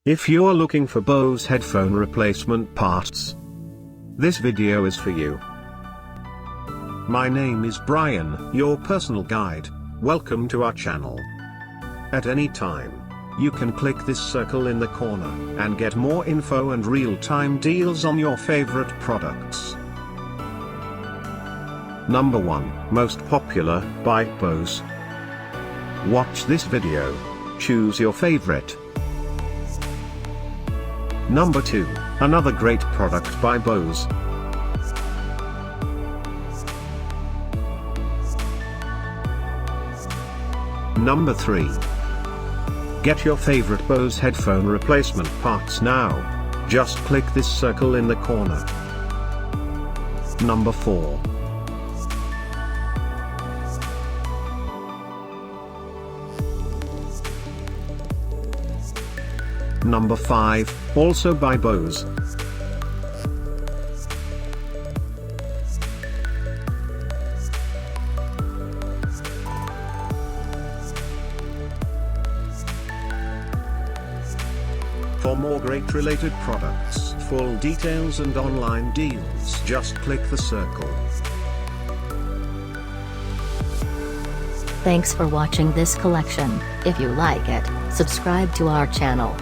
If you're looking for Bose headphone replacement parts, this video is for you. My name is Brian, your personal guide. Welcome to our channel. At any time, you can click this circle in the corner and get more info and real-time deals on your favorite products. Number 1, Most Popular by Bose. Watch this video. Choose your favorite. Number 2, another great product by Bose. Number 3. Get your favorite Bose headphone replacement parts now. Just click this circle in the corner. Number 4. Number 5, also by Bose. For more great related products, full details and online deals, just click the circle. Thanks for watching this collection. If you like it, subscribe to our channel.